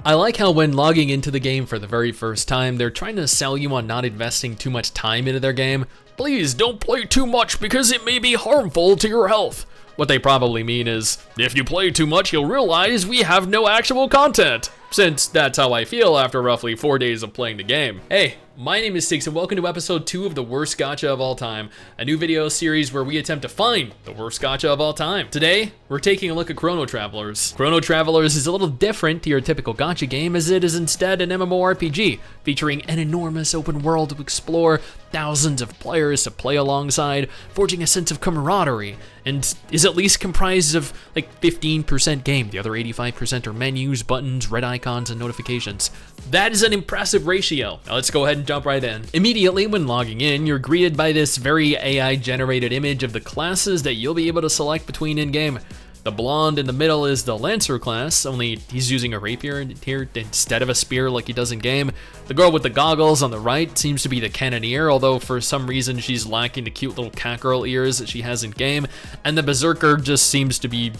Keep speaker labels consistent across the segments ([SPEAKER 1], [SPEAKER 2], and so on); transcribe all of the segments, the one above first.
[SPEAKER 1] I like how when logging into the game for the very first time, they're trying to sell you on not investing too much time into their game. Please don't play too much because it may be harmful to your health. What they probably mean is, if you play too much, you'll realize we have no actual content. Since that's how I feel after roughly 4 days of playing the game. Hey, my name is Stix and welcome to episode 2 of the worst gacha of all time, a new video series where we attempt to find the worst gacha of all time. Today, we're taking a look at Chrono Travelers. Chrono Travelers is a little different to your typical gacha game as it is instead an MMORPG, featuring an enormous open world to explore, thousands of players to play alongside, forging a sense of camaraderie, and is at least comprised of like 15% game. The other 85% are menus, buttons, red icons, and notifications. That is an impressive ratio. Now let's go ahead and jump right in. Immediately when logging in, you're greeted by this very AI-generated image of the classes that you'll be able to select between in-game. The blonde in the middle is the Lancer class, only he's using a rapier here instead of a spear like he does in game. The girl with the goggles on the right seems to be the Cannoneer, although for some reason she's lacking the cute little cat girl ears that she has in game. And the Berserker just seems to be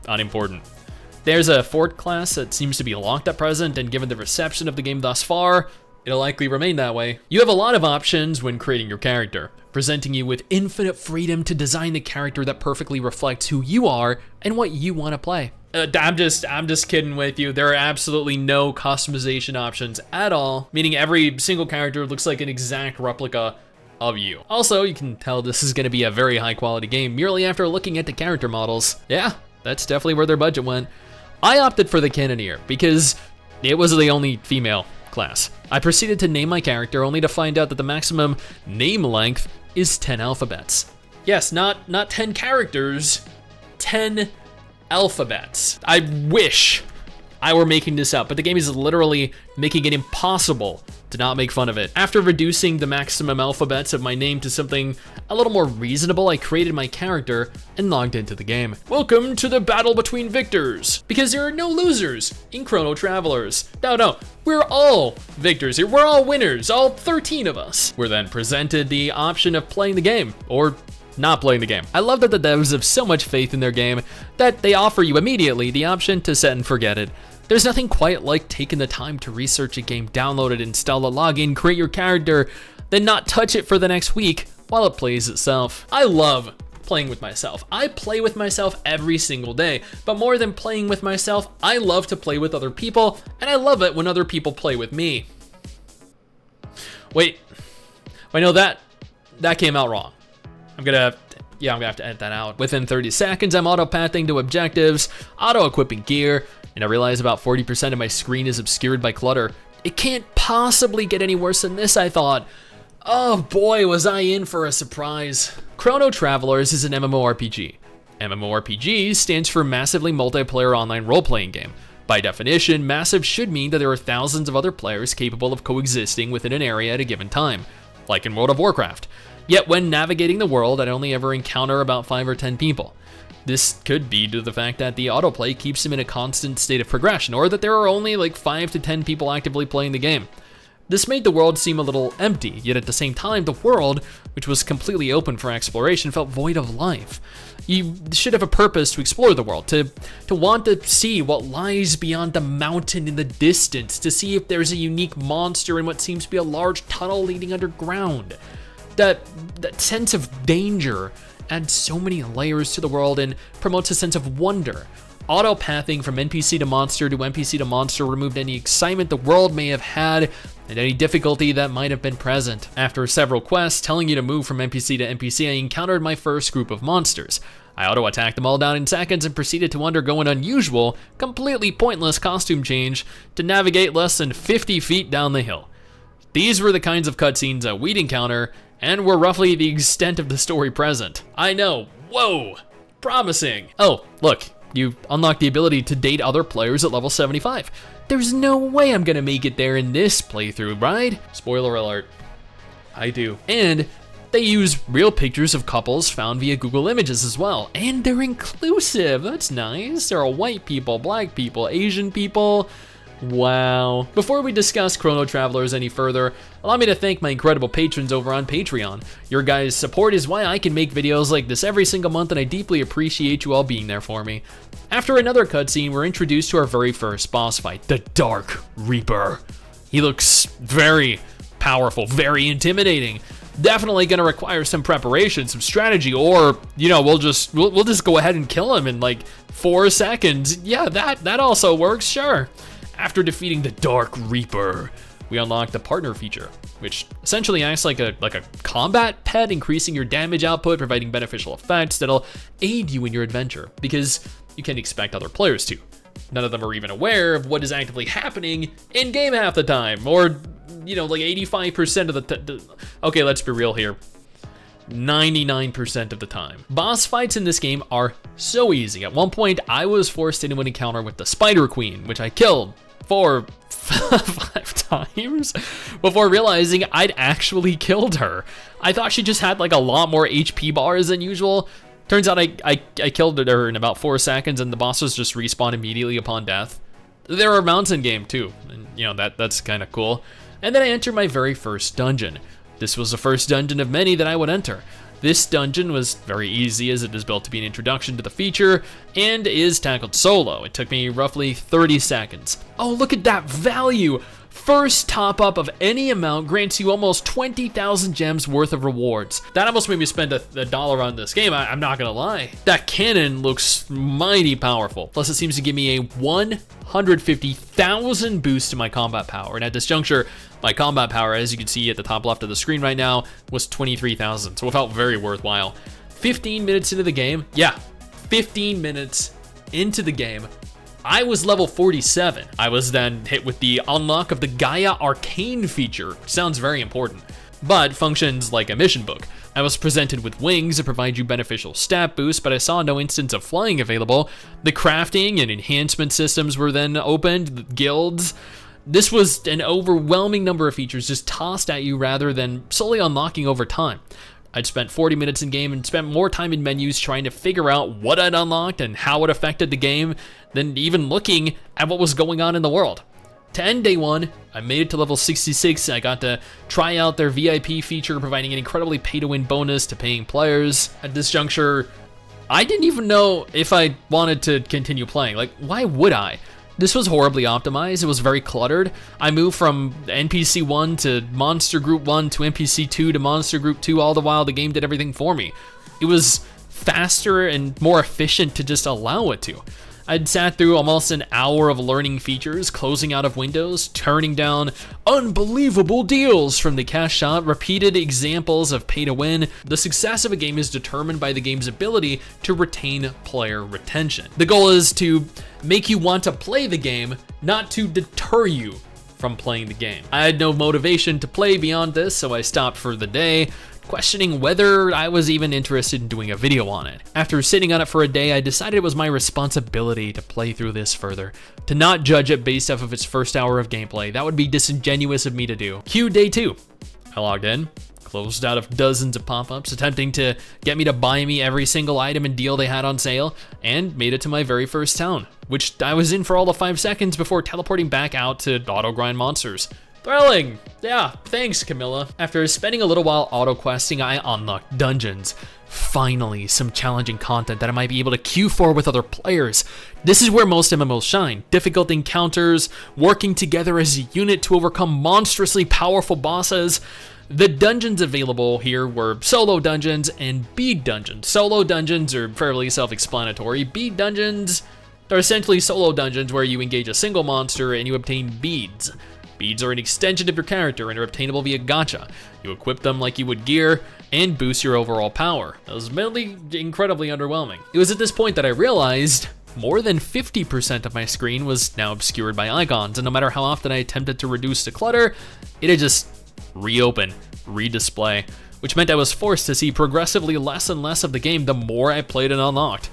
[SPEAKER 1] unimportant. There's a Fort class that seems to be locked at present, and given the reception of the game thus far, it'll likely remain that way. You have a lot of options when creating your character, presenting you with infinite freedom to design the character that perfectly reflects who you are and what you want to play. I'm just kidding with you. There are absolutely no customization options at all, meaning every single character looks like an exact replica of you. Also, you can tell this is going to be a very high quality game merely after looking at the character models. Yeah, that's definitely where their budget went. I opted for the Cannoneer because it was the only female class. I proceeded to name my character only to find out that the maximum name length is 10 alphabets. Yes, not 10 characters, 10 alphabets. I wish I were making this up, but the game is literally making it impossible to not make fun of it. After reducing the maximum alphabets of my name to something a little more reasonable, I created my character and logged into the game. Welcome to the battle between victors, because there are no losers in Chrono Travelers. No, we're all victors here. We're all winners, all 13 of us. We're then presented the option of playing the game, or not playing the game. I love that the devs have so much faith in their game that they offer you immediately the option to set and forget it. There's nothing quite like taking the time to research a game, download it, install a login, create your character, then not touch it for the next week while it plays itself. I love playing with myself. I play with myself every single day, but more than playing with myself, I love to play with other people, and I love it when other people play with me. Wait, no, that came out wrong. I'm gonna have to edit that out. Within 30 seconds, I'm auto-pathing to objectives, auto-equipping gear, and I realize about 40% of my screen is obscured by clutter. It can't possibly get any worse than this, I thought. Oh boy, was I in for a surprise. Chrono Travelers is an MMORPG. MMORPG stands for Massively Multiplayer Online Role-Playing Game. By definition, massive should mean that there are thousands of other players capable of coexisting within an area at a given time, like in World of Warcraft. Yet when navigating the world, I'd only ever encounter about 5 or 10 people. This could be due to the fact that the autoplay keeps him in a constant state of progression, or that there are only like 5 to 10 people actively playing the game. This made the world seem a little empty, yet at the same time, the world, which was completely open for exploration, felt void of life. You should have a purpose to explore the world, to want to see what lies beyond the mountain in the distance, to see if there's a unique monster in what seems to be a large tunnel leading underground. That sense of danger adds so many layers to the world and promotes a sense of wonder. Auto-pathing from NPC to NPC to monster removed any excitement the world may have had and any difficulty that might have been present. After several quests telling you to move from NPC to NPC, I encountered my first group of monsters. I auto-attacked them all down in seconds and proceeded to undergo an unusual, completely pointless costume change to navigate less than 50 feet down the hill. These were the kinds of cutscenes that we'd encounter and were roughly the extent of the story present. I know, whoa, promising. Oh, look, you unlock the ability to date other players at level 75. There's no way I'm gonna make it there in this playthrough, right? Spoiler alert, I do. And they use real pictures of couples found via Google Images as well. And they're inclusive, that's nice. There are white people, black people, Asian people, Wow. Before we discuss Chrono Travelers any further, allow me to thank my incredible patrons over on Patreon. Your guys' support is why I can make videos like this every single month, and I deeply appreciate you all being there for me. After another cutscene, we're introduced to our very first boss fight, the Dark Reaper. He looks very powerful, very intimidating. Definitely gonna require some preparation, some strategy, or, you know, we'll just go ahead and kill him in like 4 seconds. Yeah, that also works, sure. After defeating the Dark Reaper, we unlock the partner feature, which essentially acts like a combat pet, increasing your damage output, providing beneficial effects that'll aid you in your adventure, because you can expect other players to. None of them are even aware of what is actively happening in game half the time, or, you know, like 85% of the okay, let's be real here. 99% of the time. Boss fights in this game are so easy. At one point, I was forced into an encounter with the Spider Queen, which I killed 5 times before realizing I'd actually killed her. I thought she just had like a lot more HP bars than usual. Turns out I killed her in about 4 seconds, and the bosses just respawn immediately upon death. There are mounts in game too, and you know, that's kind of cool. And then I enter my very first dungeon. This was the first dungeon of many that I would enter. This dungeon was very easy, as it is built to be an introduction to the feature and is tackled solo. It took me roughly 30 seconds. Oh, look at that value! First top up of any amount grants you almost 20,000 gems worth of rewards. That almost made me spend a dollar on this game, I'm not gonna lie. That cannon looks mighty powerful. Plus it seems to give me a 150,000 boost to my combat power. And at this juncture, my combat power, as you can see at the top left of the screen right now, was 23,000, so it felt very worthwhile. 15 minutes into the game, yeah, 15 minutes into the game, I was level 47. I was then hit with the unlock of the Gaia Arcane feature, which sounds very important, but functions like a mission book. I was presented with wings that provide you beneficial stat boosts, but I saw no instance of flying available. The crafting and enhancement systems were then opened, the guilds. This was an overwhelming number of features just tossed at you rather than solely unlocking over time. I'd spent 40 minutes in game and spent more time in menus trying to figure out what I'd unlocked and how it affected the game than even looking at what was going on in the world. To end day one, I made it to level 66. I got to try out their VIP feature, providing an incredibly pay-to-win bonus to paying players. At this juncture, I didn't even know if I wanted to continue playing. Like, why would I? This was horribly optimized. It was very cluttered. I moved from NPC 1 to Monster Group 1 to NPC 2 to Monster Group 2, all the while the game did everything for me. It was faster and more efficient to just allow it to. I'd sat through almost an hour of learning features, closing out of windows, turning down unbelievable deals from the cash shop, repeated examples of pay to win. The success of a game is determined by the game's ability to retain player retention. The goal is to make you want to play the game, not to deter you from playing the game. I had no motivation to play beyond this, so I stopped for the day, questioning whether I was even interested in doing a video on it. After sitting on it for a day, I decided it was my responsibility to play through this further, to not judge it based off of its first hour of gameplay. That would be disingenuous of me to do. Cue day 2. I logged in, closed out of dozens of pop-ups, attempting to get me to buy me every single item and deal they had on sale, and made it to my very first town, which I was in for all of 5 seconds before teleporting back out to auto-grind monsters. Thrilling! Yeah, thanks, Camilla. After spending a little while auto-questing, I unlocked dungeons. Finally, some challenging content that I might be able to queue for with other players. This is where most MMOs shine. Difficult encounters, working together as a unit to overcome monstrously powerful bosses. The dungeons available here were solo dungeons and bead dungeons. Solo dungeons are fairly self-explanatory. Bead dungeons are essentially solo dungeons where you engage a single monster and you obtain beads. Beads are an extension of your character and are obtainable via gacha. You equip them like you would gear and boost your overall power. That was admittedly incredibly underwhelming. It was at this point that I realized more than 50% of my screen was now obscured by icons, and no matter how often I attempted to reduce the clutter, it'd just reopen, redisplay, which meant I was forced to see progressively less and less of the game the more I played and unlocked.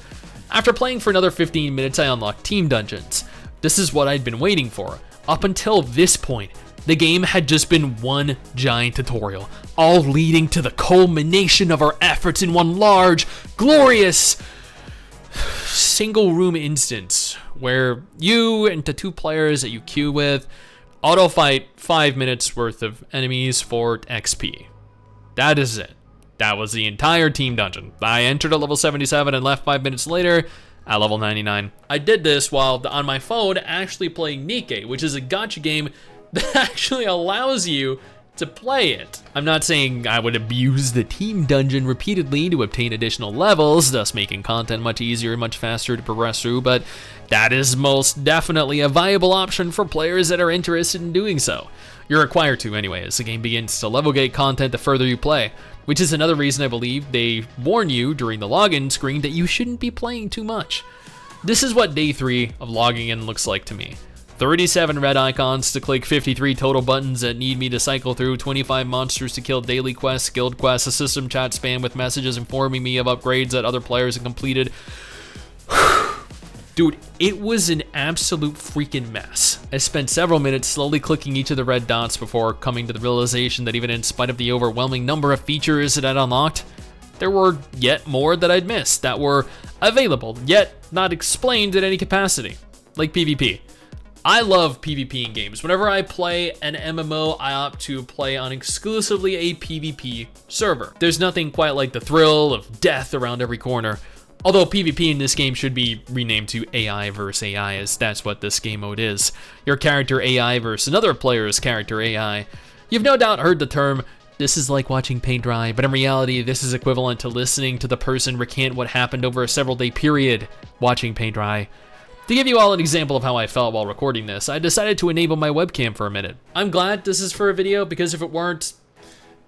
[SPEAKER 1] After playing for another 15 minutes, I unlocked team dungeons. This is what I'd been waiting for. Up until this point, the game had just been one giant tutorial, all leading to the culmination of our efforts in one large, glorious single room instance where you and the 2 players that you queue with auto fight 5 minutes worth of enemies for XP. That is it. That was the entire team dungeon. I entered at level 77 and left 5 minutes later at level 99. I did this while on my phone actually playing Nikke, which is a gacha game that actually allows you to play it. I'm not saying I would abuse the team dungeon repeatedly to obtain additional levels, thus making content much easier and much faster to progress through, but that is most definitely a viable option for players that are interested in doing so. You're required to anyway, as the game begins to level gate content the further you play, which is another reason I believe they warn you during the login screen that you shouldn't be playing too much. This is what day 3 of logging in looks like to me. 37 red icons to click, 53 total buttons that need me to cycle through, 25 monsters to kill, daily quests, guild quests, a system chat spam with messages informing me of upgrades that other players have completed. Dude, it was an absolute freaking mess. I spent several minutes slowly clicking each of the red dots before coming to the realization that even in spite of the overwhelming number of features that I'd unlocked, there were yet more that I'd missed that were available, yet not explained in any capacity, like PvP. I love PvP in games. Whenever I play an MMO, I opt to play on exclusively a PvP server. There's nothing quite like the thrill of death around every corner. Although PvP in this game should be renamed to AI versus AI, as that's what this game mode is. Your character AI versus another player's character AI. You've no doubt heard the term, this is like watching paint dry, but in reality, this is equivalent to listening to the person recant what happened over a several-day period watching paint dry. To give you all an example of how I felt while recording this, I decided to enable my webcam for a minute. I'm glad this is for a video, because if it weren't,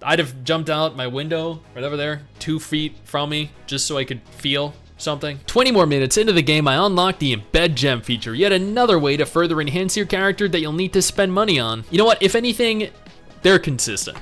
[SPEAKER 1] I'd have jumped out my window right over there, 2 feet from me, just so I could feel something. 20 more minutes into the game, I unlocked the embed gem feature, yet another way to further enhance your character that you'll need to spend money on. You know what, if anything, they're consistent.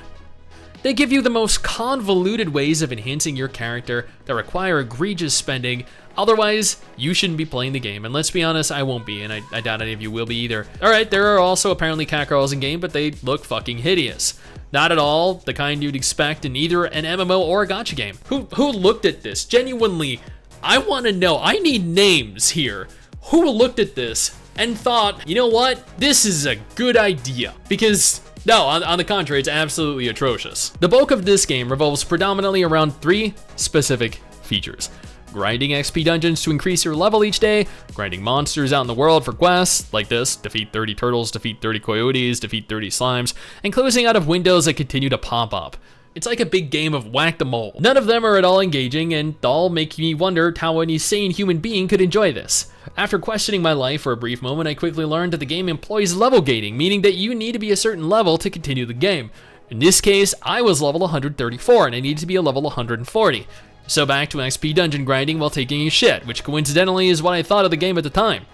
[SPEAKER 1] They give you the most convoluted ways of enhancing your character that require egregious spending. Otherwise, you shouldn't be playing the game. And let's be honest, I won't be, and I doubt any of you will be either. Alright, there are also apparently cat girls in game, but they look fucking hideous. Not at all the kind you'd expect in either an MMO or a gacha game. Who looked at this? Genuinely, I want to know. I need names here. Who looked at this and thought, you know what? This is a good idea. Because no, on the contrary, it's absolutely atrocious. The bulk of this game revolves predominantly around 3 specific features. Grinding XP dungeons to increase your level each day, grinding monsters out in the world for quests, like this, defeat 30 turtles, defeat 30 coyotes, defeat 30 slimes, and closing out of windows that continue to pop up. It's like a big game of whack-the-mole. None of them are at all engaging, and all make me wonder how any sane human being could enjoy this. After questioning my life for a brief moment, I quickly learned that the game employs level gating, meaning that you need to be a certain level to continue the game. In this case, I was level 134, and I needed to be a level 140. So back to XP dungeon grinding while taking a shit, which coincidentally is what I thought of the game at the time.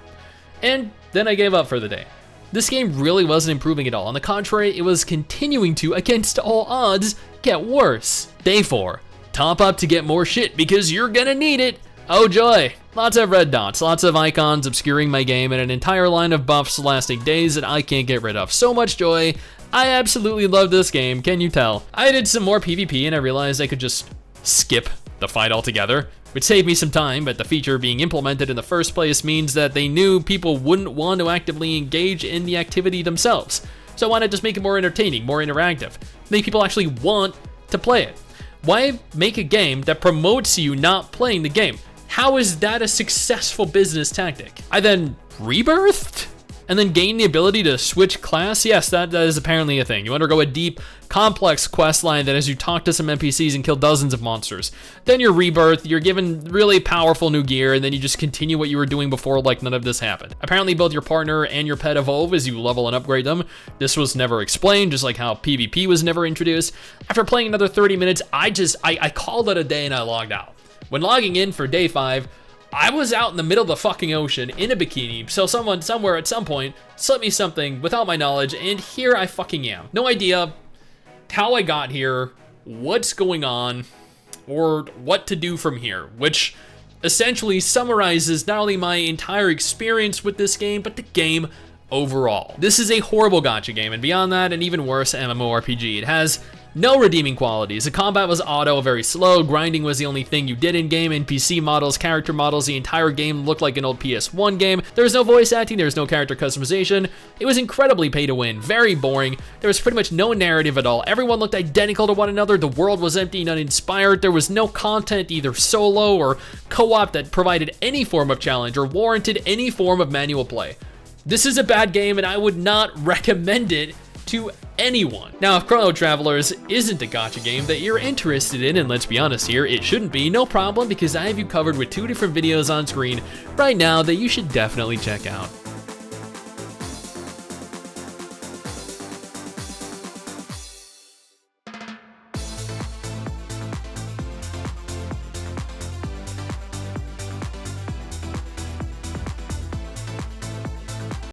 [SPEAKER 1] And then I gave up for the day. This game really wasn't improving at all. On the contrary, it was continuing to, against all odds, get worse. Day 4. Top up to get more shit because you're gonna need it. Oh joy. Lots of red dots, lots of icons obscuring my game, and an entire line of buffs lasting days that I can't get rid of. So much joy. I absolutely love this game, can you tell? I did some more PvP and I realized I could just skip the fight altogether, which saved me some time, but the feature being implemented in the first place means that they knew people wouldn't want to actively engage in the activity themselves. So why not just make it more entertaining, more interactive? Make people actually want to play it. Why make a game that promotes you not playing the game? How is that a successful business tactic? I then rebirthed? And then gain the ability to switch class? Yes, that is apparently a thing. You undergo a deep, complex quest line that as you talk to some NPCs and kill dozens of monsters. Then you're rebirthed, you're given really powerful new gear, and then you just continue what you were doing before like none of this happened. Apparently both your partner and your pet evolve as you level and upgrade them. This was never explained, just like how PvP was never introduced. After playing another 30 minutes, I called it a day and I logged out. When logging in for day 5, I was out in the middle of the fucking ocean in a bikini, so someone somewhere at some point slipped me something without my knowledge, and here I fucking am. No idea how I got here, what's going on, or what to do from here, which essentially summarizes not only my entire experience with this game, but the game overall. This is a horrible gacha game, and beyond that, an even worse MMORPG. It has No redeeming qualities. The combat was auto, very slow, grinding was the only thing you did in game, NPC models, character models, the entire game looked like an old PS1 game. There was no voice acting, there was no character customization. It was incredibly pay to win, very boring. There was pretty much no narrative at all. Everyone looked identical to one another, the world was empty and uninspired. There was no content, either solo or co-op, that provided any form of challenge or warranted any form of manual play. This is a bad game and I would not recommend it to anyone. Now, if Chrono Travelers isn't a gacha game that you're interested in, and let's be honest here, it shouldn't be, no problem, because I have you covered with 2 different videos on screen right now that you should definitely check out.